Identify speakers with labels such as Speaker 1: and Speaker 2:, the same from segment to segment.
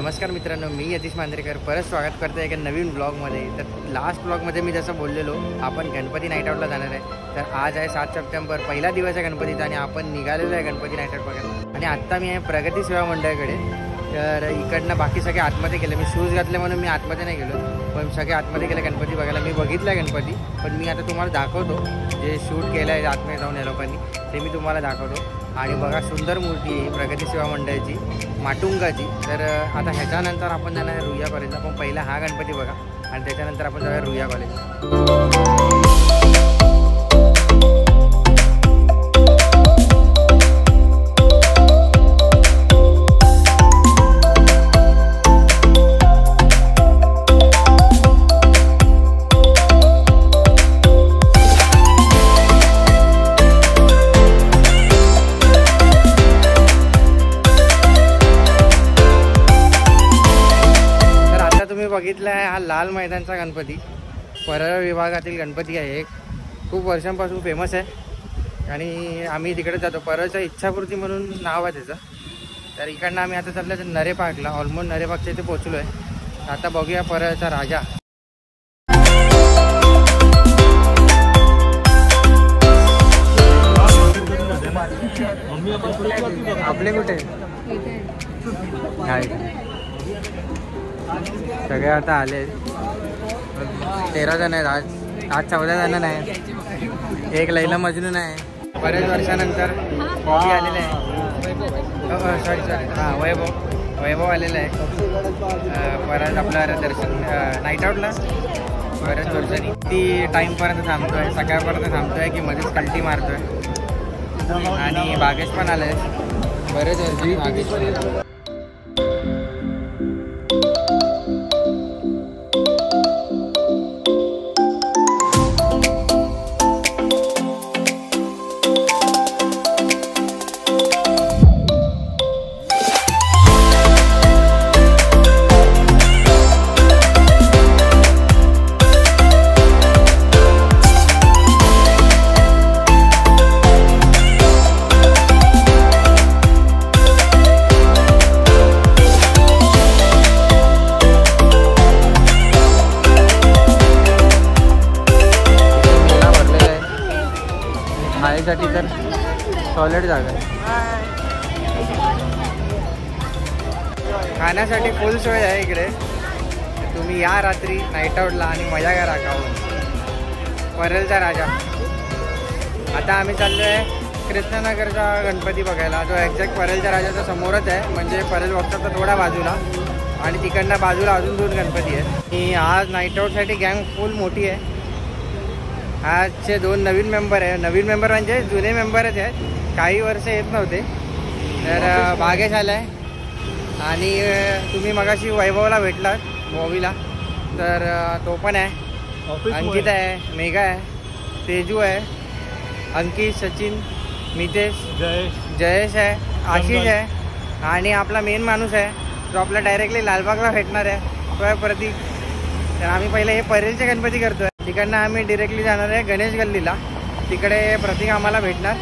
Speaker 1: नमस्कार मित्रांनो, मी यतीश मांजरेकर परत स्वागत करतो एका नवीन ब्लॉगमध्ये। तर लास्ट ब्लॉगमध्ये मी जसं बोललेलो आपण गणपती नाईट आउटला जाणार आहे। तर आज आहे 7 सप्टेंबर, पहिला दिवस आहे गणपतीचा आणि आपण निघालेलो आहे गणपती नाईट आउट बघायला। आणि आत्ता मी आहे प्रगती सेवा मंडळाकडे। तर इकडनं बाकी सगळे आतमध्ये गेले, मी शूज घातले म्हणून मी आतमध्ये नाही गेलो, पण सगळे आतमध्ये गेले गणपती बघायला। मी बघितला आहे गणपती, पण मी आता तुम्हाला दाखवतो जे शूट केलं आहे आतमध्ये जाऊन या लोकांनी, ते मी तुम्हाला दाखवतो। आणि बघा सुंदर मूर्ती आहे प्रगती सेवा मंडळाची माटुंगाची। तर आता ह्याच्यानंतर आपण जाणार रुईया कॉलेजला, पण पहिला हा गणपती बघा आणि त्याच्यानंतर आपण जाऊया रुईया कॉलेज। बघितला आहे हा लाल मैदानचा गणपती, परळ विभागातील गणपती आहे। एक खूप वर्षांपासून फेमस आहे आणि आम्ही तिकडे जातो। परळच्या इच्छापूर्ती म्हणून नाव आहे त्याचं। तर इकडनं आम्ही आता चाललो नरे पार्कला, ऑलमोस्ट नरे पार्कच्या इथे पोहोचलो आहे। आता बघूया परळचा राजा। आपले कुठे सगळे आता आले, 13 जण आहेत आज 14 जण नाही, एक लैला मजनून आहे। बरेच वर्षानंतर बॉबी आलेले आहे, सॉरी हां वैभव आलेला आहे परत आपलं दर्शन नाईट आउटला। बऱ्याच वर्षांनी ती टाईमपर्यंत थांबतो आहे, सकाळपर्यंत थांबतो आहे की मध्येच कल्टी मारतो आहे। आणि बागेश पण आलं आहे, बरेच वर्षांनी बागेश। खाण्यासाठी तर सॉलिड जागा आहे, खाण्यासाठी फुल सोय आहे इकडे। तुम्ही या रात्री नाईट आउटला आणि मजा करा खाऊन। परळचा राजा। आता आम्ही चाललो आहे कृष्णनगरचा गणपती बघायला, जो एक्झॅक्ट परळच्या राजाच्या समोरच आहे, म्हणजे परळ वॉकचा थोडा बाजूला आणि तिकडनं बाजूला अजून 2 गणपती आहेत। आणि आज नाईट आउटसाठी गँग फुल मोठी आहे। आजचे 2 नवीन मेंबर आहे, नवीन मेंबर म्हणजे जुने मेंबरच आहेत, काही वर्ष येत नव्हते। तर बागेश आला आहे आणि तुम्ही मगाशी वैभवला भेटलात बॉबीला, तर तो पण आहे। अंकित आहे, मेघा आहे, तेजू आहे, अंकित, सचिन, मितेश, जयेश आहे, आशिष आहे आणि आपला मेन माणूस आहे जो आपला डायरेक्टली लालबागला भेटणार आहे, तो आहे प्रतीक। तर आम्ही पहिले हे परळचे गणपती करतो आहे, तिकडनं आम्ही डिरेक्टली जाणार आहे गणेश गल्लीला, तिकडे प्रतीक आम्हाला भेटणार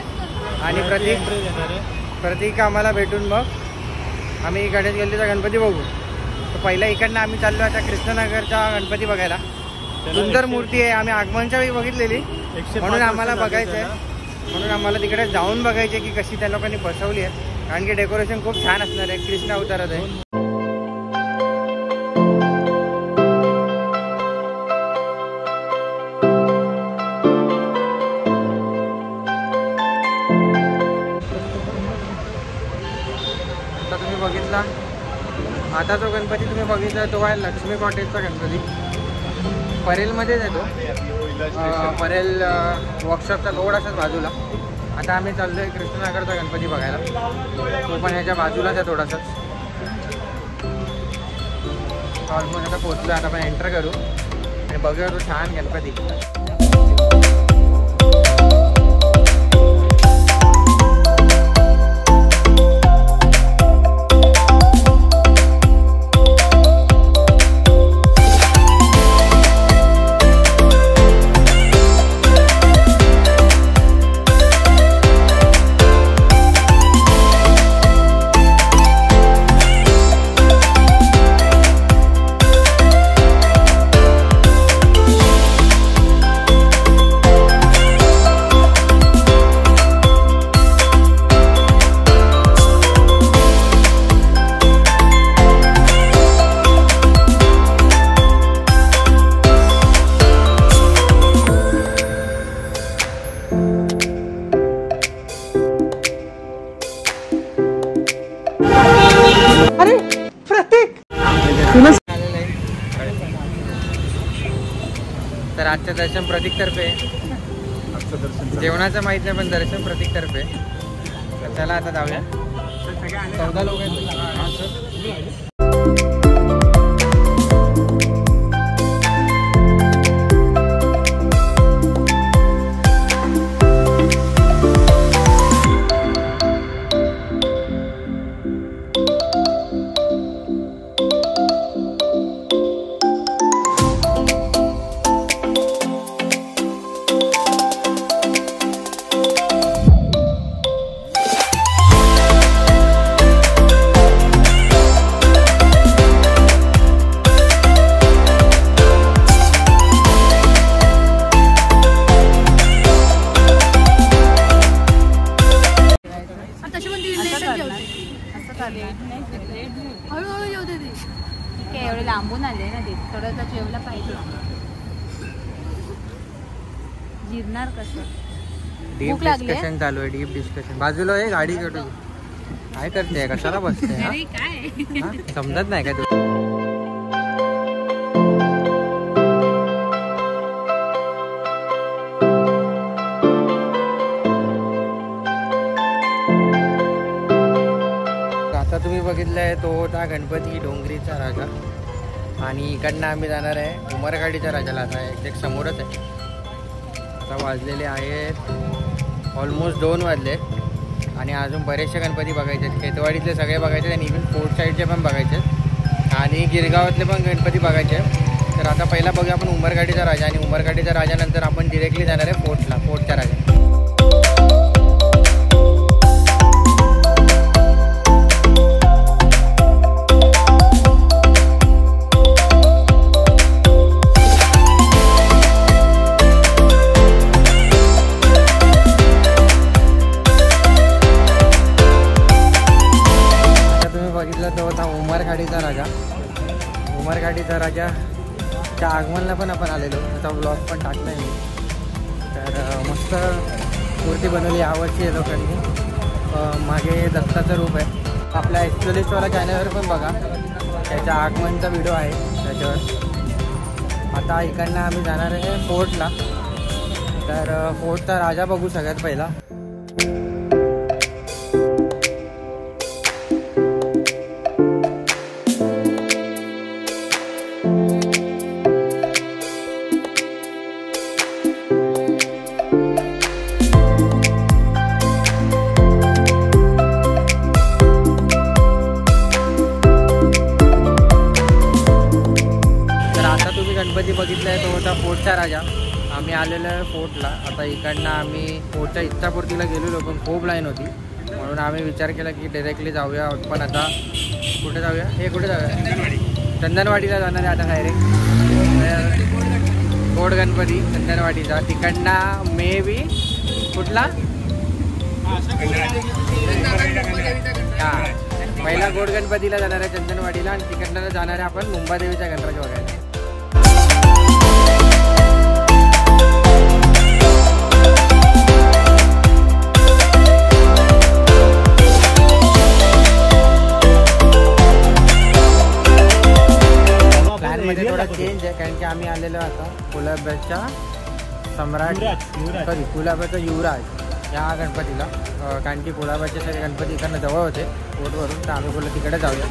Speaker 1: आणि प्रतीक आम्हाला भेटून मग आम्ही गणेश गल्लीचा गणपती बघू। तर पहिला इकडनं आम्ही चाललो आता कृष्णनगरचा गणपती बघायला। सुंदर मूर्ती आहे, आम्ही आगमनच्या वेळी बघितलेली म्हणून आम्हाला बघायचं आहे, म्हणून आम्हाला तिकडे जाऊन बघायचे की कशी त्या लोकांनी बसवली आहे, कारण की डेकोरेशन खूप छान असणार आहे, कृष्ण अवतारात आहे। तुम्ही बघितला आता जो गणपती तुम्ही बघितला तो आहे लक्ष्मी कॉटेजचा गणपती, परेलमध्येच आहे तो, परेल वर्कशॉपचा थोडासाच बाजूला। आता आम्ही चाललो आहे कृष्णनगरचा गणपती बघायला, तो पण ह्याच्या बाजूलाच आहे थोडासाच। ऑलमोस्ट आता पोहोचलो, आता आपण एंटर करू आणि बघूया तो छान गणपती। आजचं दर्शन प्रतीकतर्फे, जेवणाचं माहित नाही पण दर्शन प्रतीकतर्फे. तर चला आता जाऊया. 14 लोक आहेत.
Speaker 2: एवढे लांबून आले ना ते थोडं जेवलं पाहिजे. जिरणार कसं?
Speaker 1: डीप डिस्कशन चालू आहे. Deep discussion. बाजूला आहे गाडी कडून काय करते, कशाला बसते? समजत नाही का तू? आता तुम्ही बघितलंय तो होता गणपती डोंगरीचा राजा आणि इकडनं आम्ही जाणार आहे उमरगाडीच्या राजाला. आता एक समोरच आहे. आता वाजलेले आहेत ऑलमोस्ट 2 वाजले आणि अजून बरेचसे गणपती बघायचे आहेत. खेतवाडीतले सगळे बघायचे आणि इव्हन फोर्ट साईडचे पण बघायचे आणि गिरगावातले पण गणपती बघायचे. तर आता पहिला बघूया आपण उमरगाडीचा राजा आणि उमरगाडीच्या राजानंतर आपण डिरेक्टली जाणार आहे फोर्टच्या राजा. तो होता उमरगाडीचा राजा. उमरगाडीचा राजाच्या आगमनाला पण आपण आलेलो. त्याचा ब्लॉग पण टाकला आहे मी. तर मस्त मूर्ती बनवली यावर्षी या लोकांनी. मागे दत्ताचं रूप आहे. आपल्या एक्सप्लोरिस्टवाला चॅनलवर पण बघा, त्याच्या आगमनचा व्हिडिओ आहे त्याच्यावर. आता इकडनं आम्ही जाणार आहे फोर्टला. तर फोर्टचा राजा बघू सगळ्यात पहिला. गणपती बघितलाय तो होता फोर्टचा राजा. आम्ही आलेलो आहे फोर्टला. आता इकडनं आम्ही फोर्टच्या इच्छापूर्तीला गेलेलो पण खूप लाईन होती म्हणून आम्ही विचार केला की डायरेक्टली जाऊया. पण आता कुठे जाऊया? हे कुठे जाऊया? चंदनवाडीला जाणार आहे आता डायरेक्ट. गोड गणपती चंदनवाडीचा. तिकडनं मे बी कुठला? हां, पहिला गोड गणपतीला जाणार आहे चंदनवाडीला आणि तिकडनं जाणार आहे आपण मुंबादेवीच्या गणपती बघायला. मध्ये थोडा चेंज आहे कारण की आम्ही आलेलो आता कुलाब्याच्या सम्राट कुलाब्याचा युवराज या गणपतीला. कारण की कुलाब्याचे सगळे गणपती इकडनं जवळ होते कोर्टवरून. तर आम्ही बोललो तिकडे जाऊया.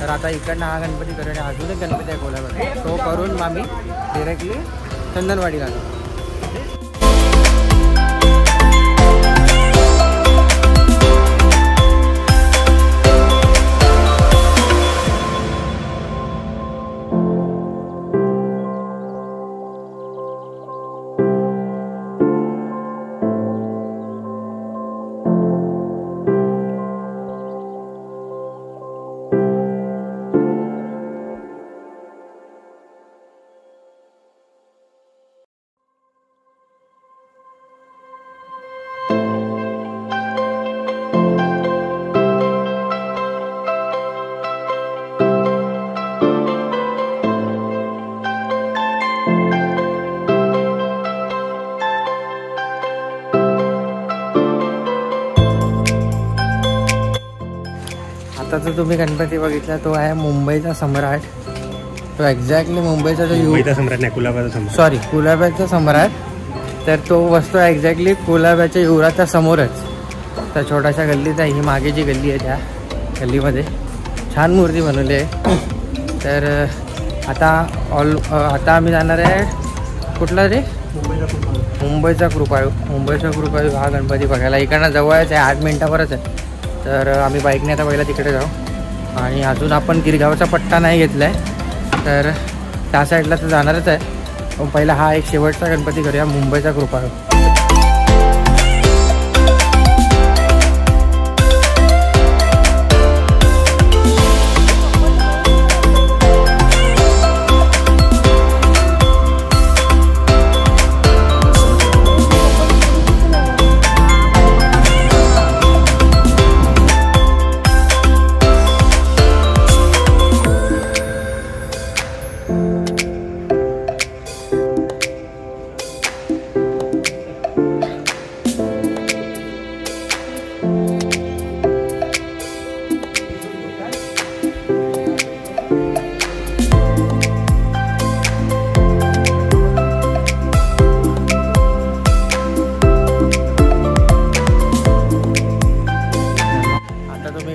Speaker 1: तर आता इकडनं हा गणपती करून अजून एक गणपती आहे कोल्हापूर, तो करून आम्ही डिरेक्टली चंदनवाडीला जाऊ. आता जो तुम्ही गणपती बघितला तो आहे मुंबईचा सम्राट. तो एक्झॅक्टली मुंबईचा जो
Speaker 3: मुंबईचा सम्राट नाही, कुलाब्याचा सम्राट.
Speaker 1: सॉरी कुलाब्याचा सम्राट. तर तो बसतो एक्झॅक्टली कुलाब्याच्या युवराच्या समोरच. त्या छोट्याशा गल्लीत आहे, ही मागे जी गल्ली आहे त्या गल्लीमध्ये छान मूर्ती बनवली आहे. तर आता आम्ही जाणार आहे कुठला रे, मुंबईचा कृपाळू. मुंबईचा कृपाळू हा गणपती बघायला इकडनं जवळच आहे, 8 मिनिटावरच आहे. तर आम्ही बाईकने आता पहिला तिकडे जाऊ. आणि अजून आपण गिरगावचा पट्टा नाही घेतला आहे, तर त्या साईडला तर जाणारच आहे. पण पहिला हा एक शेवटचा गणपती करूया, मुंबईचा कृपाळू.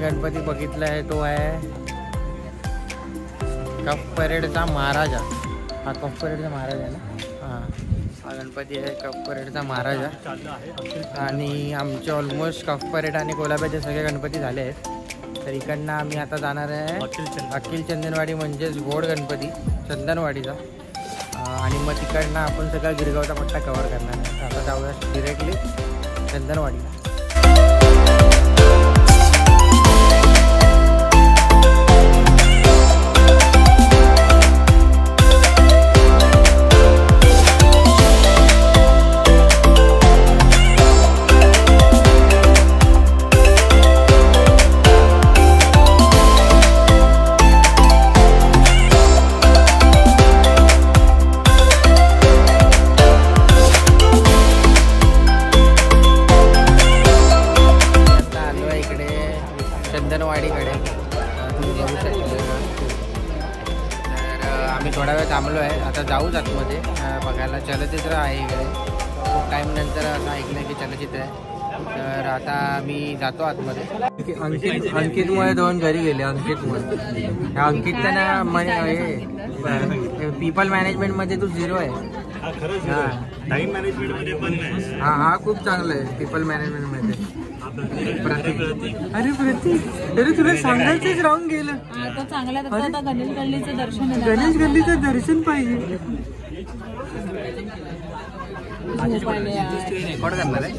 Speaker 1: गणपती बघितला आहे तो आहे कफ परेडचा महाराजा. हा कफ परेडचा महाराजा आहे ना. हा गणपती आहे कफ परेडचा महाराजा. आणि आमचे ऑलमोस्ट कफ परेड आणि कोलाब्याचे सगळे गणपती झाले आहेत. तर इकडनं आम्ही आता जाणार आहे अखिल चंदनवाडी, म्हणजेच गोड गणपती चंदनवाडीचा. आणि मग तिकडनं आपण सगळा गिरगावचा पट्टा कव्हर करणार आहे. आता जाऊया डिरेक्टली चंदनवाडीला. चंदनवाडीकडे तुम्ही बघू शकता. तर आम्ही थोडा वेळ थांबलो आहे, आता जाऊच आतमध्ये बघायला. चलचित्र आहे इकडे, खूप टाईम नंतर असं ऐकलं की चलचित्र आहे. तर आता मी जातो आतमध्ये. अंकितमुळे 2 घरी गेले. अंकितमुळे अंकित त्यांना पीपल मॅनेजमेंटमध्ये तू 0 आहे. हा खूप चांगलं आहे पीपल मॅनेजमेंटमध्ये. अरे प्रतीक, अरे तुला सांगायचंच राहून गेलं.
Speaker 2: गणेश गल्लीचं दर्शन,
Speaker 1: गणेश गल्लीचं दर्शन पाहिजे. रेकॉर्ड करणार आहे,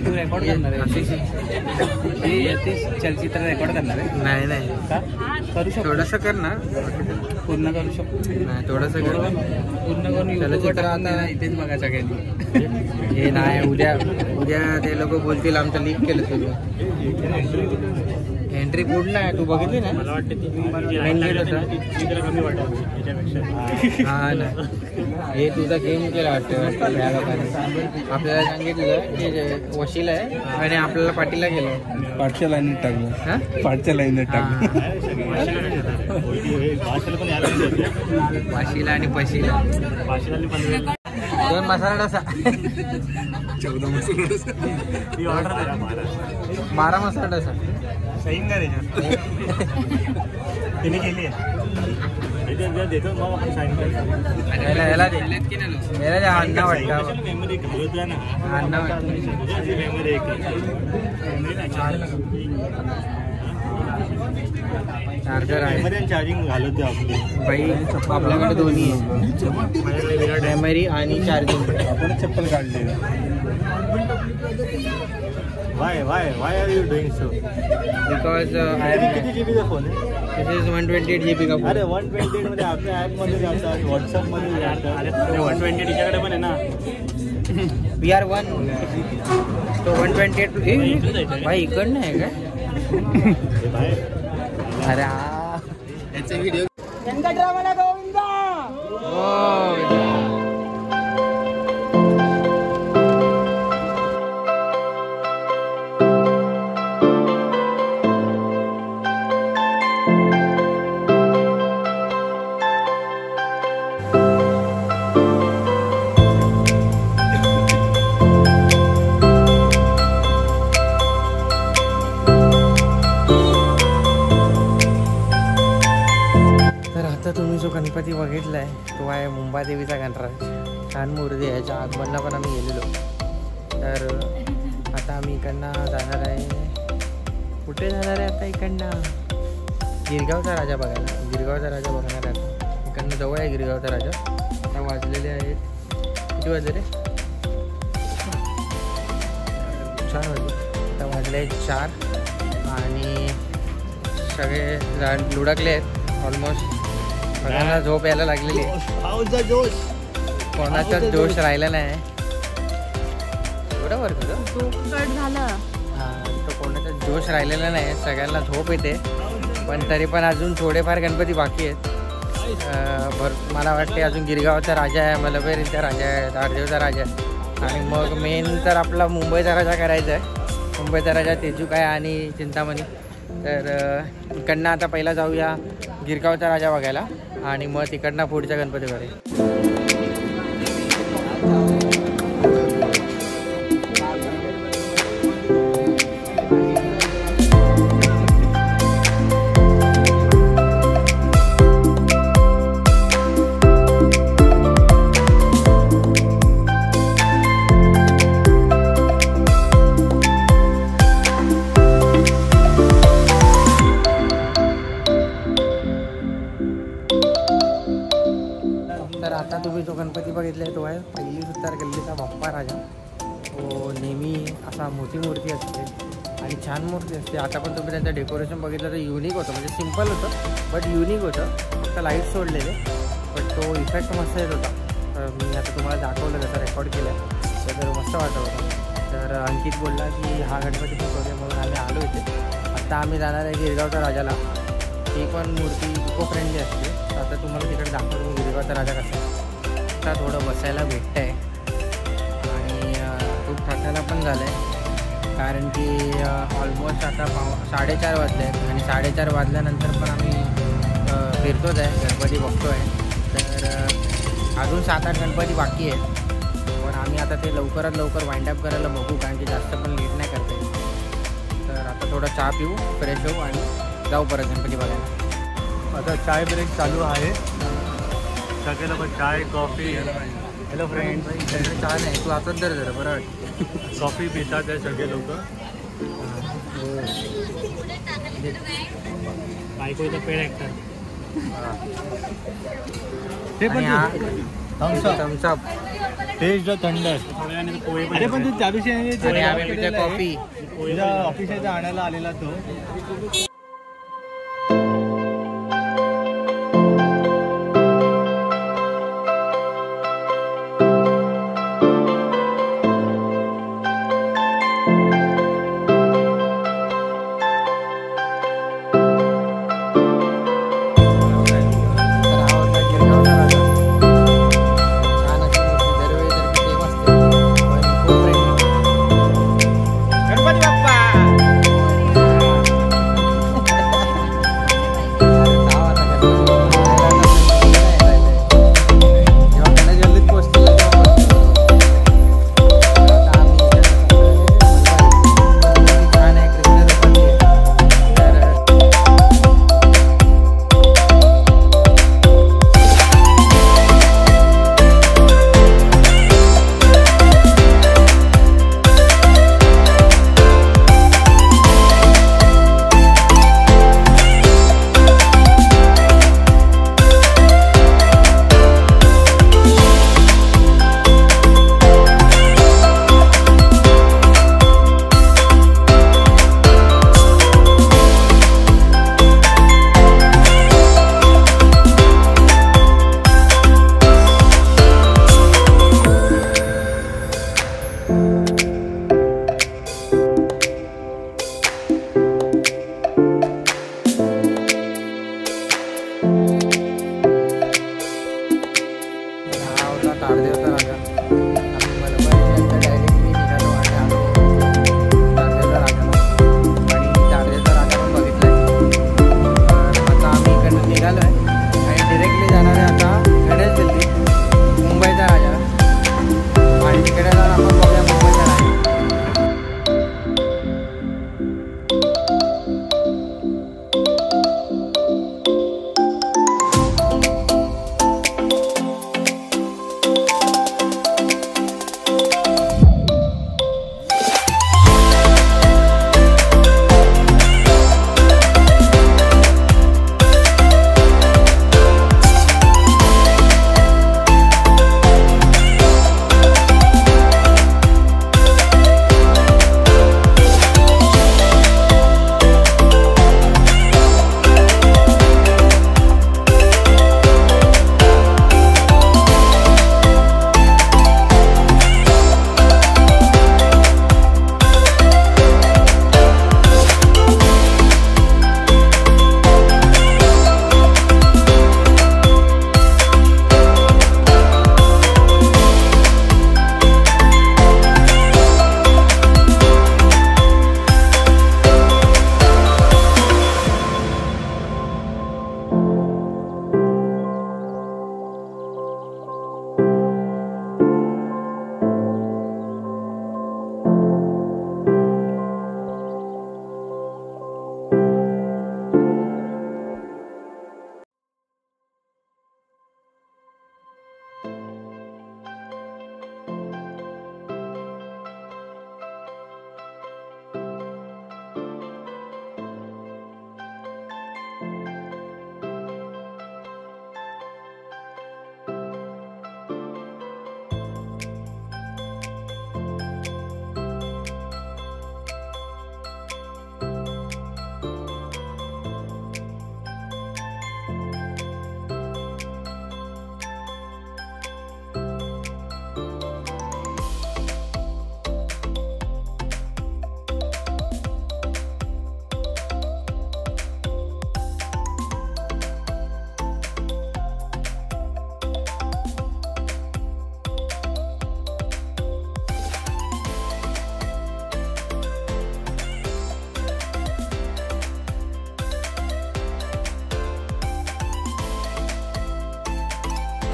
Speaker 1: तू रेकॉर्ड करणार आहे, चलचित्र रेकॉर्ड करणार आहे. नाही करू शकतो, थोडंसं कर ना, पूर्ण करू शकतो. नाही थोडंसं कर, पूर्ण करून चलचित्र आता इथेच बघायचं काही. हे नाही, उद्या ते लोक बोलतील आमचं लीक केलं सगळं. एंट्री पूर्ण आहे, तू बघितली ना. मला वाटतं मेन गेट होता. हा ना, हे तुझा गेम केला वाटतं या लोकांनी. आपल्याला सांगितलं की वशील आहे आणि आपल्याला पाठीला गेलो,
Speaker 3: पाठच्या लाईनीत टाकलं. पाठच्या लाईनीत टाकलं.
Speaker 1: वाशीला आणि पशीला 2 मसाला डोसा,
Speaker 3: 14 मसाला डोसा,
Speaker 1: 12 मसाला डोसा.
Speaker 3: तिने केली देतो मग आपण साईन
Speaker 1: याला दे अण्णा वाटतं. अण्णा चार्जर आहे,
Speaker 3: चार्जिंग घालत
Speaker 1: बाई. आपल्याकडे दोन्ही आहे, मेमरी आणि चार्जिंग.
Speaker 3: आपण चप्पल काढले. Why are you doing so?
Speaker 1: Because I am.
Speaker 3: किती GB चा फोन आहे?
Speaker 1: This is 128 GB का फोन.
Speaker 3: अरे 128 मध्ये आपल्या ऍप मध्ये जातात, व्हॉट्सअप मध्ये जातात. अरे 128 तिच्याकडे पण आहे ना.
Speaker 1: We are one. तो 128 भाई इकडनं आहे का? अरे याचा व्हिडिओ. वेंकटरामला गोविंदा. आता तुम्ही जो गणपती बघितलाय तो आहे मुंबादेवीचा गणराज. छान मूर्ती आहे. याच्या आगमनला पण आम्ही गेलेलो. तर आता आम्ही इकडनं जाणार आहे. कुठे जाणार आहे आता? इकडनं गिरगावचा राजा बघायला. गिरगावचा राजा बघणार आहे आता. इकडनं जवळ आहे गिरगावचा राजा. आता वाजलेले आहेत किती वाजले रे? छान वाजले. आता वाजले आहेत 4 आणि सगळे लुडकले आहेत ऑलमोस्ट. सगळ्यांना झोप यायला लागलेली आहे.
Speaker 3: जोश
Speaker 1: कोणाचाच जोश राहिला नाही. बरोबर तुझं
Speaker 2: कट झालं.
Speaker 1: तो कोणाचा जोश राहिलेला नाही. सगळ्यांना झोप येते. पण तरी पण अजून थोडेफार गणपती बाकी आहेत. मला वाटते अजून गिरगावचा राजा आहे, मलबेरीचा राजा आहे, दारदेवचा राजा आहे आणि मग मेन तर आपला मुंबईचा राजा करायचा आहे. मुंबईचा राजा तेजूक आहे आणि चिंतामणी. तर इकडनं आता पहिला जाऊया गिरगावचा राजा बघायला आणि मग तिकडनं पुढच्या गणपतीकडे. तर आता तुम्ही जो गणपती बघितला आहे तो आहे पहिली सुतार गल्लीचा बाप्पा राजा. तो नेहमी असा मोठी मूर्ती असते आणि छान मूर्ती असते. आता पण तुम्ही त्यांचं डेकोरेशन बघितलं तर युनिक होतं. म्हणजे सिम्पल होतं बट युनिक होतं. फक्त लाईट सोडलेले बट तो इफेक्ट मस्त येत होता. तर मी आता तुम्हाला दाखवलं जसं रेकॉर्ड केलं तर मस्त वाटत होतं. तर अंकित बोलला की हा गणपती पण करूया म्हणून आम्ही आलो इथे. आता आम्ही जाणार आहे गिरगावच्या राजाला. ती पण मूर्ती इको फ्रेंडली असते. तर आता तुम्हाला तिकडे दाखवतो गिरगावचा राजा कसा. आता थोडं बसायला भेटतं आहे आणि खूप थकायला पण झालं आहे कारण की ऑलमोस्ट आता 4:30 वाजले आहेत आणि 4:30 वाजल्यानंतर पण आम्ही फिरतोच आहे, गणपती बघतो आहे. तर अजून 7-8 गणपती बाकी आहेत पण आम्ही आता ते लवकरात लवकर वाइंड अप करायला बघू कारण की जास्त पण लेट नाही करता येईल. तर आता थोडा चहा पिऊ, फ्रेश होऊ आणि जाऊ परत गणपती बघायला.
Speaker 3: आता चाय ब्रेक चालू आहे. सगळ्याला पण चाय कॉफी. Hello friend.
Speaker 1: चहा नाही तू आताच दर जरा बरं वाटतं.
Speaker 3: कॉफी पितात आहे सगळे लोक. बायकोचा पेड ऐकतात. ते पण
Speaker 1: थम्सअप
Speaker 3: टेस्ट थंड आहे. अरे पण तू त्या दिवशी
Speaker 1: कॉफी
Speaker 3: ऑफिस आणायला आलेला तो.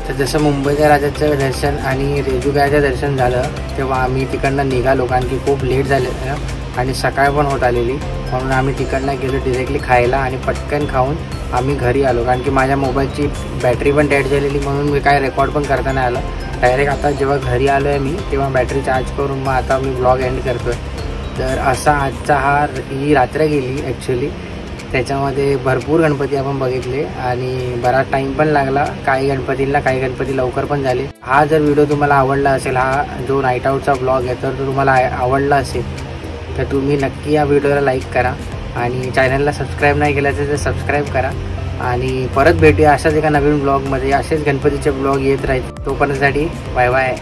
Speaker 1: तर जसं मुंबईच्या राजाचं दर्शन आणि रेणुकाचं दर्शन झालं तेव्हा आम्ही तिकडनं निघालो, कारण की खूप लेट झाले आणि सकाळ पण होत आलेली, म्हणून आम्ही तिकडनं गेलो डिरेक्टली खायला आणि पटकन खाऊन आम्ही घरी आलो. कारण की माझ्या मोबाईलची बॅटरी पण डेड झालेली, म्हणून मी काय रेकॉर्ड पण करता नाही आलं. डायरेक्ट आता जेव्हा घरी आलो आहे मी तेव्हा बॅटरी चार्ज करून मग आता मी ब्लॉग एंड करतो आहे. तर असा आजचा ही रात्र गेली ॲक्च्युली. त्याच्यामध्ये भरपूर गणपती आपण बघितले आणि बराच टाईम पण लागला काही गणपती लवकर पण झाले. हा जर व्हिडिओ तुम्हाला आवडला असेल, हा जो नाईट आऊटचा ब्लॉग आहे तर तो तुम्हाला आवडला असेल तर तुम्ही नक्की या व्हिडिओला लाईक करा आणि चॅनलला सबस्क्राईब नाही केलं असेल तर सबस्क्राईब करा. आणि परत भेटूया अशाच एका नवीन ब्लॉगमध्ये. असेच गणपतीचे ब्लॉग येत राहील. तोपर्यंतसाठी बाय बाय.